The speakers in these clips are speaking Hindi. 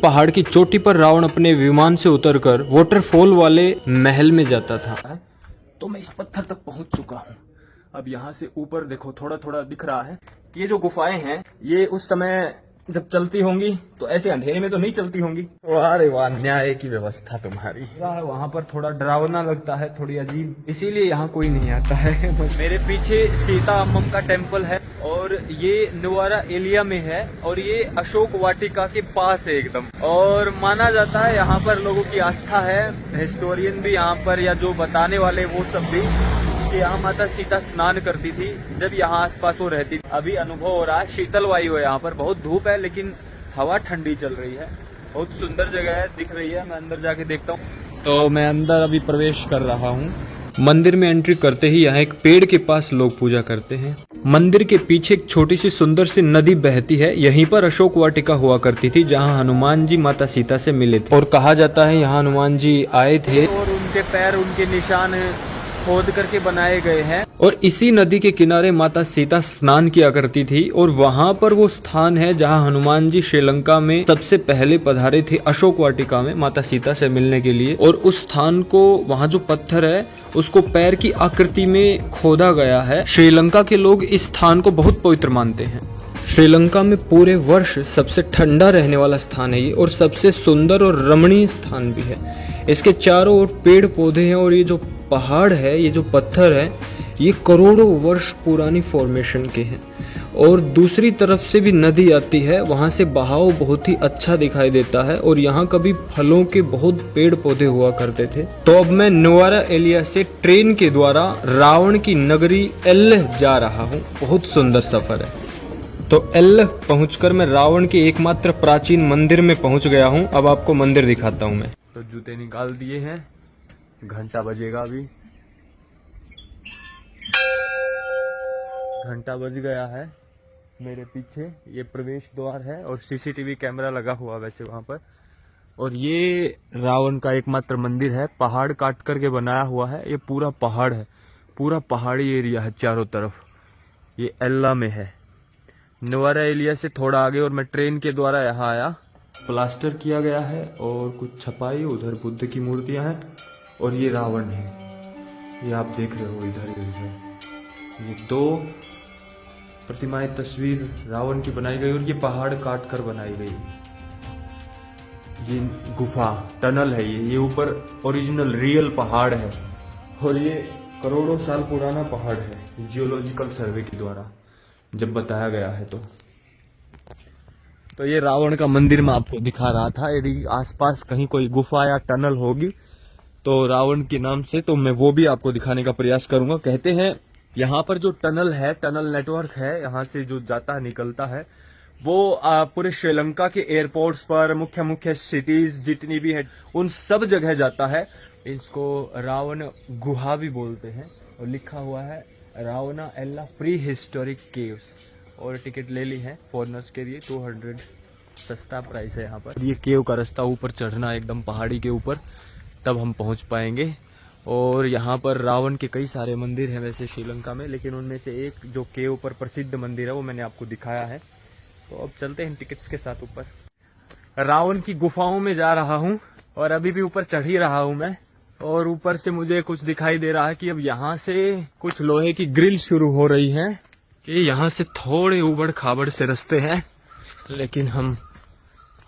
पहाड़ की चोटी पर रावण अपने विमान से उतरकर वाटरफॉल वाले महल में जाता था। तो मैं इस पत्थर तक पहुंच चुका हूं। अब यहाँ से ऊपर देखो, थोड़ा थोड़ा दिख रहा है कि ये जो गुफाएं हैं ये उस समय जब चलती होंगी तो ऐसे अंधेरे में तो नहीं चलती होंगी। अरे वाह, न्याय की व्यवस्था तुम्हारी। वहाँ पर थोड़ा डरावना लगता है, थोड़ी अजीब, इसीलिए यहाँ कोई नहीं आता है। मेरे पीछे सीता अम्मम का टेम्पल है और ये नुवारा एलिया में है और ये अशोक वाटिका के पास है एकदम। और माना जाता है यहाँ पर लोगों की आस्था है, हिस्टोरियन भी यहाँ पर या जो बताने वाले वो सब भी, कि यहाँ माता सीता स्नान करती थी जब यहाँ आसपास वो रहती थी। अभी अनुभव हो रहा है शीतल वायु है यहाँ पर, बहुत धूप है लेकिन हवा ठंडी चल रही है। बहुत सुंदर जगह है, दिख रही है। मैं अंदर जाके देखता हूँ। तो मैं अंदर अभी प्रवेश कर रहा हूँ। मंदिर में एंट्री करते ही यहाँ एक पेड़ के पास लोग पूजा करते हैं। मंदिर के पीछे एक छोटी सी सुंदर सी नदी बहती है। यहीं पर अशोक वाटिका हुआ करती थी जहाँ हनुमान जी माता सीता से मिले थे। और कहा जाता है यहाँ हनुमान जी आए थे और उनके पैर, उनके निशान खोद करके बनाए गए हैं। और इसी नदी के किनारे माता सीता स्नान किया करती थी और वहां पर वो स्थान है जहां हनुमान जी श्रीलंका में सबसे पहले पधारे थे, अशोक वाटिका में माता सीता से मिलने के लिए। और उस स्थान को, वहां जो पत्थर है उसको पैर की आकृति में खोदा गया है। श्रीलंका के लोग इस स्थान को बहुत पवित्र मानते हैं। श्रीलंका में पूरे वर्ष सबसे ठंडा रहने वाला स्थान है ये और सबसे सुंदर और रमणीय स्थान भी है। इसके चारों ओर पेड़ पौधे हैं और ये जो पहाड़ है, ये जो पत्थर है, ये करोड़ों वर्ष पुरानी फॉर्मेशन के हैं। और दूसरी तरफ से भी नदी आती है, वहां से बहाव बहुत ही अच्छा दिखाई देता है और यहाँ कभी फलों के बहुत पेड़ पौधे हुआ करते थे। तो अब मैं नुवारा एलिया से ट्रेन के द्वारा रावण की नगरी एल्ह जा रहा हूँ। बहुत सुंदर सफर है। तो एल्ह पहुंचकर मैं रावण के एकमात्र प्राचीन मंदिर में पहुंच गया हूं। अब आपको मंदिर दिखाता हूं मैं। तो जूते निकाल दिए हैं, घंटा बजेगा अभी। घंटा बज गया है। मेरे पीछे ये प्रवेश द्वार है और सीसीटीवी कैमरा लगा हुआ वैसे वहां पर। और ये रावण का एकमात्र मंदिर है, पहाड़ काट करके बनाया हुआ है। ये पूरा पहाड़ है, पूरा पहाड़ी एरिया है चारों तरफ। ये एल्ला में है, नुवारा एलिया से थोड़ा आगे। और मैं ट्रेन के द्वारा यहाँ आया। प्लास्टर किया गया है और कुछ छपाई, उधर बुद्ध की मूर्तियां हैं और ये रावण है, ये आप देख रहे हो इधर। ये दो प्रतिमाएं, तस्वीर रावण की बनाई गई और ये पहाड़ काट कर बनाई गई। ये गुफा टनल है, ये ऊपर ओरिजिनल रियल पहाड़ है और ये करोड़ों साल पुराना पहाड़ है, जियोलॉजिकल सर्वे के द्वारा जब बताया गया है। तो ये रावण का मंदिर मैं आपको दिखा रहा था। यदि आसपास कहीं कोई गुफा या टनल होगी तो रावण के नाम से, तो मैं वो भी आपको दिखाने का प्रयास करूंगा। कहते हैं यहाँ पर जो टनल है, टनल नेटवर्क है, यहाँ से जो जाता है, निकलता है, वो पूरे श्रीलंका के एयरपोर्ट्स पर, मुख्य मुख्य सिटीज जितनी भी है, उन सब जगह जाता है। इसको रावण गुहा भी बोलते हैं और लिखा हुआ है रावणा एल्ला प्री हिस्टोरिक केव्स। और टिकट ले ली है फॉरनर्स के लिए, 200 सस्ता प्राइस है यहाँ पर। ये केव का रास्ता ऊपर चढ़ना एकदम पहाड़ी के ऊपर, तब हम पहुँच पाएंगे। और यहाँ पर रावण के कई सारे मंदिर हैं वैसे श्रीलंका में, लेकिन उनमें से एक जो केव पर प्रसिद्ध मंदिर है वो मैंने आपको दिखाया है। तो अब चलते हैं टिकट्स के साथ ऊपर। रावण की गुफाओं में जा रहा हूँ और अभी भी ऊपर चढ़ ही रहा हूँ मैं। और ऊपर से मुझे कुछ दिखाई दे रहा है कि अब यहाँ से कुछ लोहे की ग्रिल शुरू हो रही है, कि यहाँ से थोड़े उबड़ खाबड़ से रास्ते हैं, लेकिन हम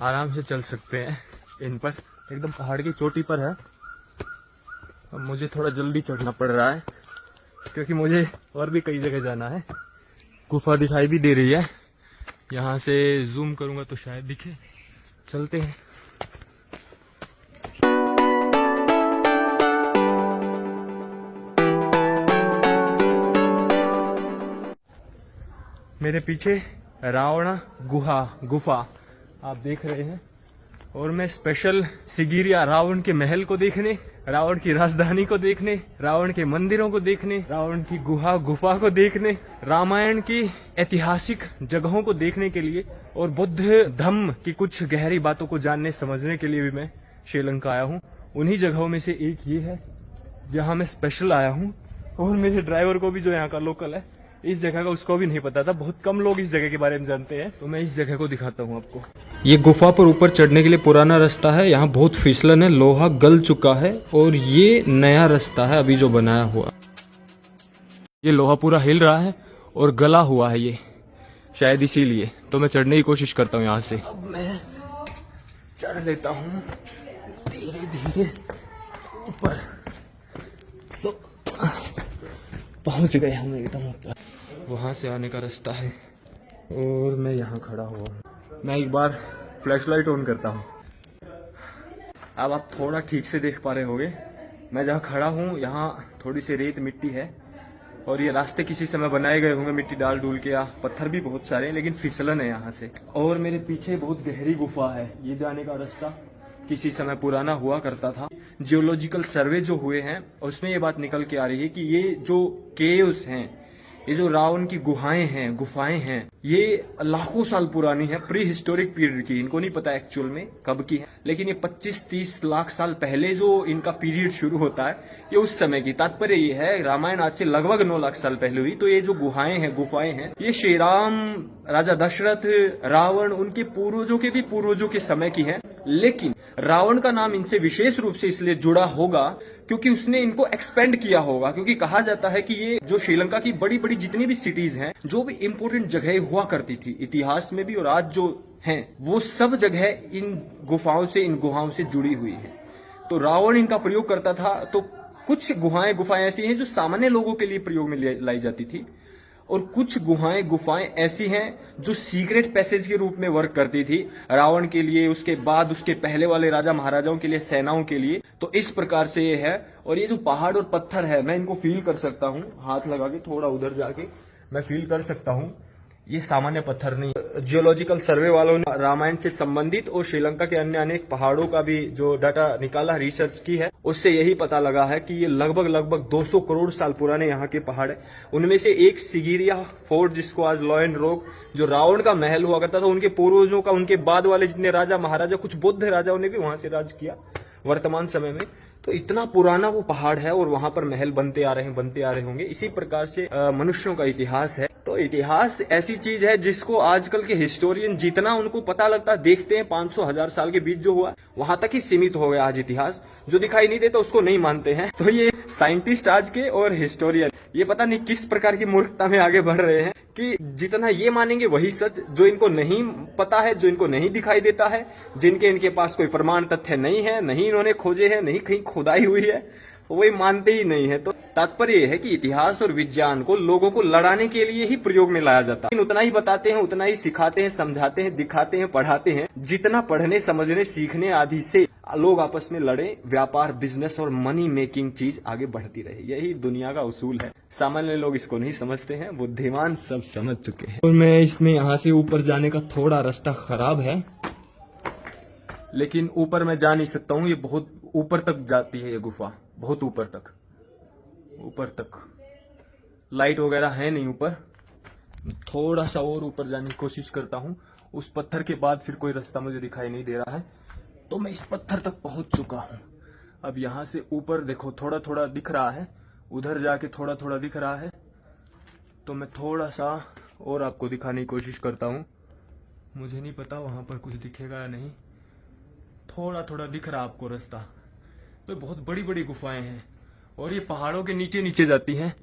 आराम से चल सकते हैं इन पर। एकदम पहाड़ की चोटी पर है। अब मुझे थोड़ा जल्दी चढ़ना पड़ रहा है क्योंकि मुझे और भी कई जगह जाना है। गुफा दिखाई भी दे रही है, यहाँ से जूम करूँगा तो शायद दिखे। चलते हैं। मेरे पीछे रावणा गुफा आप देख रहे हैं। और मैं स्पेशल सिगिरिया रावण के महल को देखने, रावण की राजधानी को देखने, रावण के मंदिरों को देखने, रावण की गुफा को देखने, रामायण की ऐतिहासिक जगहों को देखने के लिए और बुद्ध धम्म की कुछ गहरी बातों को जानने समझने के लिए भी मैं श्रीलंका आया हूँ। उन्हीं जगहों में से एक ये है जहाँ मैं स्पेशल आया हूँ। और मेरे ड्राइवर को भी, जो यहाँ का लोकल है, इस जगह का उसको भी नहीं पता था, बहुत कम लोग इस जगह के बारे में जानते हैं। तो मैं इस जगह को दिखाता हूँ आपको। ये गुफा पर ऊपर चढ़ने के लिए पुराना रास्ता है, यहाँ बहुत फिसलन है, लोहा गल चुका है और ये नया रास्ता है अभी जो बनाया हुआ। ये लोहा पूरा हिल रहा है और गला हुआ है ये, शायद इसीलिए। तो मैं चढ़ने की कोशिश करता हूँ यहाँ से। अब मैं चढ़ लेता हूँ धीरे धीरे ऊपर। पहुंच गए हम एकदम ऊपर। वहां से आने का रास्ता है और मैं यहाँ खड़ा हुआ हूँ। मैं एक बार फ्लैशलाइट ऑन करता हूँ। अब आप थोड़ा ठीक से देख पा रहे होंगे, मैं जहाँ खड़ा हूँ यहाँ थोड़ी सी रेत मिट्टी है और ये रास्ते किसी समय बनाए गए होंगे मिट्टी डाल डूल के, या पत्थर भी बहुत सारे हैं, लेकिन फिसलन है यहाँ से। और मेरे पीछे बहुत गहरी गुफा है। ये जाने का रास्ता किसी समय पुराना हुआ करता था। जियोलॉजिकल सर्वे जो हुए हैं उसमें ये बात निकल के आ रही है कि ये जो केव्स हैं, ये जो रावण की गुफाएं हैं, ये लाखों साल पुरानी है, प्री हिस्टोरिक पीरियड की। इनको नहीं पता एक्चुअल में कब की है, लेकिन ये 25-30 लाख साल पहले जो इनका पीरियड शुरू होता है, ये उस समय की। तात्पर्य ये है, रामायण आज से लगभग 9 लाख साल पहले हुई। तो ये जो गुफाएं हैं, ये श्री राम, राजा दशरथ, रावण, उनके पूर्वजों के भी पूर्वजों के समय की है। लेकिन रावण का नाम इनसे विशेष रूप से इसलिए जुड़ा होगा क्योंकि उसने इनको एक्सपेंड किया होगा। क्योंकि कहा जाता है कि ये जो श्रीलंका की बड़ी बड़ी जितनी भी सिटीज हैं, जो भी इंपोर्टेंट जगह हुआ करती थी इतिहास में भी और आज जो हैं, वो सब जगह इन गुफाओं से जुड़ी हुई है। तो रावण इनका प्रयोग करता था। तो कुछ गुफाएं ऐसी हैं जो सामान्य लोगों के लिए प्रयोग में लाई जाती थी, और कुछ गुफाएं ऐसी हैं जो सीक्रेट पैसेज के रूप में वर्क करती थी रावण के लिए, उसके बाद उसके पहले वाले राजा महाराजाओं के लिए, सेनाओं के लिए। तो इस प्रकार से ये है। और ये जो पहाड़ और पत्थर है, मैं इनको फील कर सकता हूँ, हाथ लगा के थोड़ा उधर जाके मैं फील कर सकता हूँ। ये सामान्य पत्थर नहीं। जियोलॉजिकल सर्वे वालों ने रामायण से संबंधित और श्रीलंका के अन्य अनेक पहाड़ों का भी जो डाटा निकाला, रिसर्च की है, उससे यही पता लगा है कि ये लगभग 200 करोड़ साल पुराने यहाँ के पहाड़ है। उनमें से एक सिगिरिया फोर्ट, जिसको आज लॉयन रॉक, जो रावण का महल हुआ करता था, उनके पूर्वजों का, उनके बाद वाले जितने राजा महाराजा, कुछ बौद्ध राजाओं ने भी वहां से राज किया वर्तमान समय में। तो इतना पुराना वो पहाड़ है और वहां पर महल बनते आ रहे होंगे। इसी प्रकार से मनुष्यों का इतिहास है। तो इतिहास ऐसी चीज है जिसको आजकल के हिस्टोरियन जितना उनको पता लगता देखते हैं, 500-1000 साल के बीच जो हुआ वहां तक ही सीमित हो गया आज इतिहास। जो दिखाई नहीं देता उसको नहीं मानते हैं। तो ये साइंटिस्ट आज के और हिस्टोरियन ये पता नहीं किस प्रकार की मूर्खता में आगे बढ़ रहे हैं कि जितना ये मानेंगे वही सच, जो इनको नहीं पता है, जो इनको नहीं दिखाई देता है, इनके पास कोई प्रमाण तथ्य नहीं है, नहीं इन्होंने खोजे हैं, नहीं कहीं खुदाई हुई है, वो मानते ही नहीं है। तो तात्पर्य यह है कि इतिहास और विज्ञान को लोगों को लड़ाने के लिए ही प्रयोग में लाया जाता है। उतना ही बताते हैं, उतना ही सिखाते हैं, समझाते हैं, दिखाते हैं, पढ़ाते हैं, जितना पढ़ने, समझने, सीखने आदि से लोग आपस में लड़े, व्यापार, बिजनेस और मनी मेकिंग चीज आगे बढ़ती रहे। यही दुनिया का उसूल है। सामान्य लोग इसको नहीं समझते हैं, बुद्धिमान सब समझ चुके हैं। और मैं इसमें यहाँ से ऊपर जाने का थोड़ा रास्ता खराब है, लेकिन ऊपर मैं जा नहीं सकता हूँ। ये बहुत ऊपर तक जाती है ये गुफा, बहुत ऊपर तक लाइट वगैरह है नहीं ऊपर। थोड़ा सा और ऊपर जाने की कोशिश करता हूँ। उस पत्थर के बाद फिर कोई रास्ता मुझे दिखाई नहीं दे रहा है। तो मैं इस पत्थर तक पहुंच चुका हूँ। अब यहाँ से ऊपर देखो थोड़ा थोड़ा दिख रहा है, उधर जाके थोड़ा थोड़ा दिख रहा है। तो मैं थोड़ा सा और आपको दिखाने की कोशिश करता हूँ। मुझे नहीं पता वहां पर कुछ दिखेगा या नहीं। थोड़ा थोड़ा दिख रहा आपको रास्ता। तो बहुत बड़ी बड़ी गुफाएं हैं और ये पहाड़ों के नीचे नीचे जाती हैं।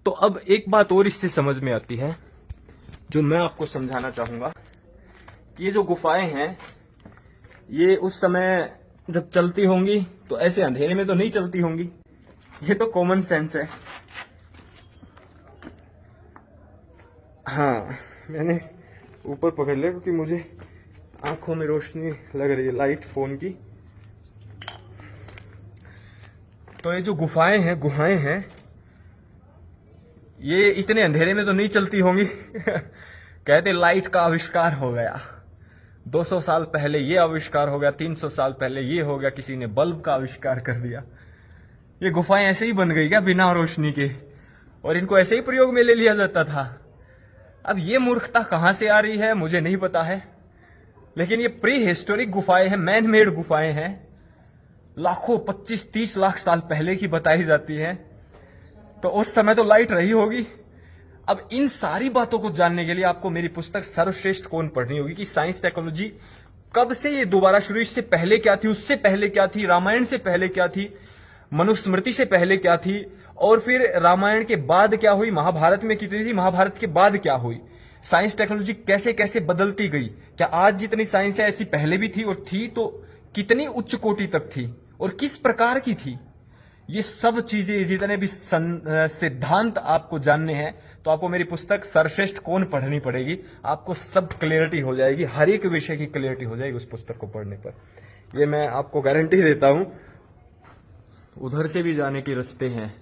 तो अब एक बात और इससे समझ में आती है जो मैं आपको समझाना चाहूंगा कि ये जो गुफाएं हैं, ये उस समय जब चलती होंगी तो ऐसे अंधेरे में तो नहीं चलती होंगी। ये तो कॉमन सेंस है। हाँ, मैंने ऊपर पकड़ लिया क्योंकि मुझे आंखों में रोशनी लग रही है लाइट फोन की। तो ये जो गुफाएं हैं ये इतने अंधेरे में तो नहीं चलती होंगी। कहते लाइट का आविष्कार हो गया, 200 साल पहले ये आविष्कार हो गया, 300 साल पहले ये हो गया, किसी ने बल्ब का आविष्कार कर दिया। ये गुफाएं ऐसे ही बन गई क्या बिना रोशनी के, और इनको ऐसे ही प्रयोग में ले लिया जाता था। अब ये मूर्खता कहां से आ रही है मुझे नहीं पता है, लेकिन ये प्री हिस्टोरिक गुफाएं हैं, मैन मेड गुफाएं हैं, लाखों 25-30 लाख साल पहले की बताई जाती हैं। तो उस समय तो लाइट रही होगी। अब इन सारी बातों को जानने के लिए आपको मेरी पुस्तक सर्वश्रेष्ठ कौन पढ़नी होगी कि साइंस टेक्नोलॉजी कब से ये दोबारा शुरू, इससे पहले क्या थी, उससे पहले क्या थी, रामायण से पहले क्या थी, मनुस्मृति से पहले क्या थी, और फिर रामायण के बाद क्या हुई, महाभारत में कितनी थी, महाभारत के बाद क्या हुई, साइंस टेक्नोलॉजी कैसे कैसे बदलती गई, क्या आज जितनी साइंस है ऐसी पहले भी थी, और थी तो कितनी उच्च कोटि तक थी और किस प्रकार की थी। ये सब चीजें, जितने भी सिद्धांत आपको जानने हैं तो आपको मेरी पुस्तक सर्वश्रेष्ठ कौन पढ़नी पड़ेगी। आपको सब क्लियरिटी हो जाएगी, हर एक विषय की क्लियरिटी हो जाएगी उस पुस्तक को पढ़ने पर। ये मैं आपको गारंटी देता हूं। उधर से भी जाने के रास्ते हैं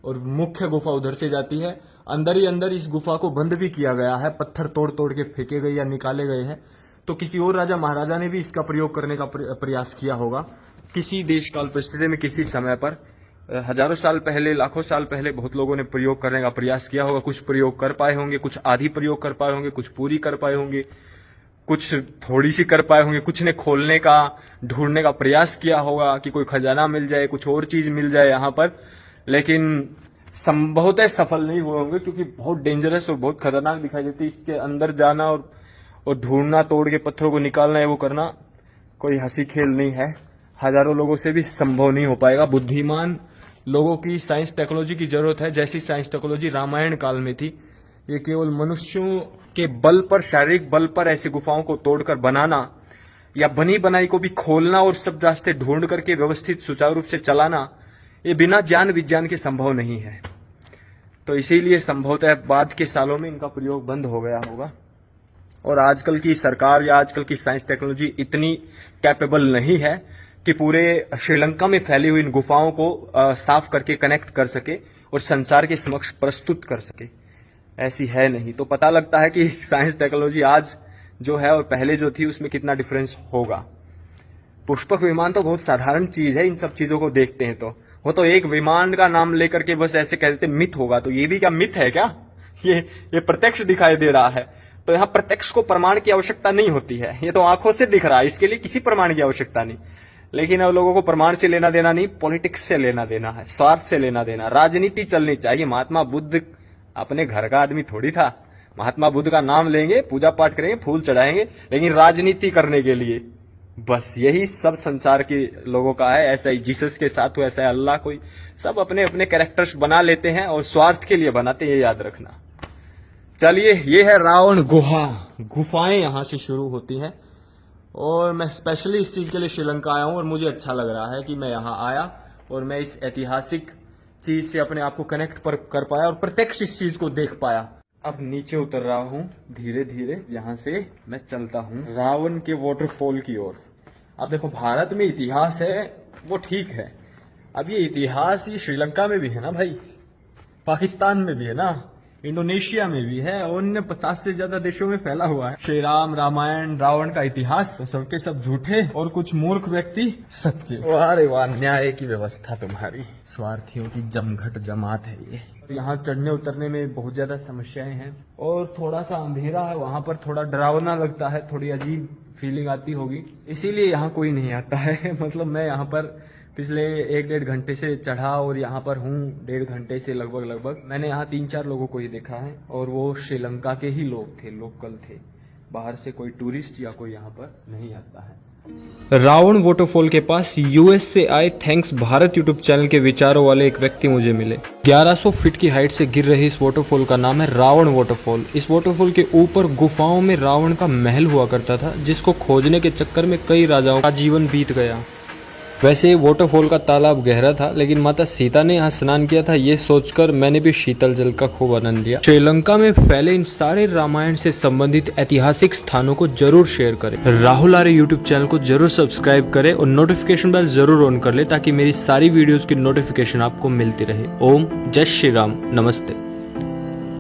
और मुख्य गुफा उधर से जाती है। अंदर ही अंदर इस गुफा को बंद भी किया गया है, पत्थर तोड़ तोड़ के फेंके गए या निकाले गए हैं। तो किसी और राजा महाराजा ने भी इसका प्रयोग करने का प्रयास किया होगा, किसी देश काल परिस्थिति में, किसी समय पर। हजारों साल पहले, लाखों साल पहले बहुत लोगों ने प्रयोग करने का प्रयास किया होगा। कुछ प्रयोग कर पाए होंगे, कुछ आधी प्रयोग कर पाए होंगे, कुछ पूरी कर पाए होंगे, कुछ थोड़ी सी कर पाए होंगे, कुछ ने खोलने का, ढूंढने का प्रयास किया होगा कि कोई खजाना मिल जाए, कुछ और चीज मिल जाए यहाँ पर, लेकिन संभवतः सफल नहीं हुए होंगे क्योंकि बहुत डेंजरस और बहुत खतरनाक दिखाई देती है। इसके अंदर जाना और ढूंढना, तोड़ के पत्थरों को निकालना है, वो करना कोई हंसी खेल नहीं है। हजारों लोगों से भी संभव नहीं हो पाएगा। बुद्धिमान लोगों की साइंस टेक्नोलॉजी की जरूरत है, जैसी साइंस टेक्नोलॉजी रामायण काल में थी। ये केवल मनुष्यों के बल पर, शारीरिक बल पर ऐसी गुफाओं को तोड़कर बनाना या बनी बनाई को भी खोलना और सब रास्ते ढूंढ करके व्यवस्थित सुचारू रूप से चलाना, ये बिना ज्ञान विज्ञान के संभव नहीं है। तो इसीलिए संभवतः बाद के सालों में इनका प्रयोग बंद हो गया होगा। और आजकल की सरकार या आजकल की साइंस टेक्नोलॉजी इतनी कैपेबल नहीं है कि पूरे श्रीलंका में फैली हुई इन गुफाओं को साफ करके कनेक्ट कर सके और संसार के समक्ष प्रस्तुत कर सके। ऐसी है नहीं। तो पता लगता है कि साइंस टेक्नोलॉजी आज जो है और पहले जो थी उसमें कितना डिफरेंस होगा। पुष्पक विमान तो बहुत साधारण चीज है, इन सब चीजों को देखते हैं तो वो तो एक विमान का नाम लेकर के बस ऐसे कहते मिथ होगा। तो ये भी क्या मिथ है क्या? ये प्रत्यक्ष दिखाई दे रहा है। तो यहाँ प्रत्यक्ष को प्रमाण की आवश्यकता नहीं होती है, ये तो आंखों से दिख रहा है, इसके लिए किसी प्रमाण की आवश्यकता नहीं। लेकिन अब लोगों को प्रमाण से लेना देना नहीं, पॉलिटिक्स से लेना देना है, स्वार्थ से लेना देना, राजनीति चलनी चाहिए। महात्मा बुद्ध अपने घर का आदमी थोड़ी था। महात्मा बुद्ध का नाम लेंगे, पूजा पाठ करेंगे, फूल चढ़ाएंगे, लेकिन राजनीति करने के लिए। बस यही सब संसार के लोगों का है। ऐसा ही जीसस के साथ हुआ, ऐसा है अल्लाह, कोई सब अपने अपने कैरेक्टर्स बना लेते हैं और स्वार्थ के लिए बनाते हैं, ये याद रखना। चलिए, ये है रावण गुहा। गुफाएं यहां से शुरू होती हैं और मैं स्पेशली इस चीज के लिए श्रीलंका आया हूं और मुझे अच्छा लग रहा है कि मैं यहाँ आया और मैं इस ऐतिहासिक चीज से अपने आप को कनेक्ट कर पाया और प्रत्यक्ष इस चीज को देख पाया। अब नीचे उतर रहा हूँ धीरे धीरे, यहाँ से मैं चलता हूँ रावण के वाटरफॉल की ओर। अब देखो, भारत में इतिहास है वो ठीक है, अब ये इतिहास ये श्रीलंका में भी है ना भाई, पाकिस्तान में भी है ना, इंडोनेशिया में भी है, और अन्य 50 से ज्यादा देशों में फैला हुआ है। श्री राम, रामायण, रावण का इतिहास, तो सबके सब झूठे और कुछ मूर्ख व्यक्ति सच्चे। वाह वाह, न्याय की व्यवस्था तुम्हारी, स्वार्थियों की जमघट जमात है ये। यहाँ चढ़ने उतरने में बहुत ज्यादा समस्याएं हैं और थोड़ा सा अंधेरा है, वहां पर थोड़ा डरावना लगता है, थोड़ी अजीब फीलिंग आती होगी, इसीलिए यहाँ कोई नहीं आता है। मतलब मैं यहाँ पर पिछले 1-1.5 घंटे से चढ़ा और यहाँ पर हूँ 1.5 घंटे से लगभग। मैंने यहाँ 3-4 लोगों को ही देखा है और वो श्रीलंका के ही लोग थे, लोकल थे, बाहर से कोई टूरिस्ट या कोई यहाँ पर नहीं आता है। रावण वाटरफॉल के पास यूएस से आए थैंक्स भारत यूट्यूब चैनल के विचारों वाले एक व्यक्ति मुझे मिले। 1100 फीट की हाइट से गिर रही इस वाटरफॉल का नाम है रावण वाटरफॉल। इस वाटरफॉल के ऊपर गुफाओं में रावण का महल हुआ करता था, जिसको खोजने के चक्कर में कई राजाओं का जीवन बीत गया। वैसे वाटरफॉल का तालाब गहरा था, लेकिन माता सीता ने यहाँ स्नान किया था, ये सोचकर मैंने भी शीतल जल का खूब आनंद लिया। श्रीलंका में फैले इन सारे रामायण से संबंधित ऐतिहासिक स्थानों को जरूर शेयर करें। राहुल आर्य यूट्यूब चैनल को जरूर सब्सक्राइब करें और नोटिफिकेशन बेल जरूर ऑन कर ले, ताकि मेरी सारी वीडियोस की नोटिफिकेशन आपको मिलती रहे। ओम जय श्री राम, नमस्ते।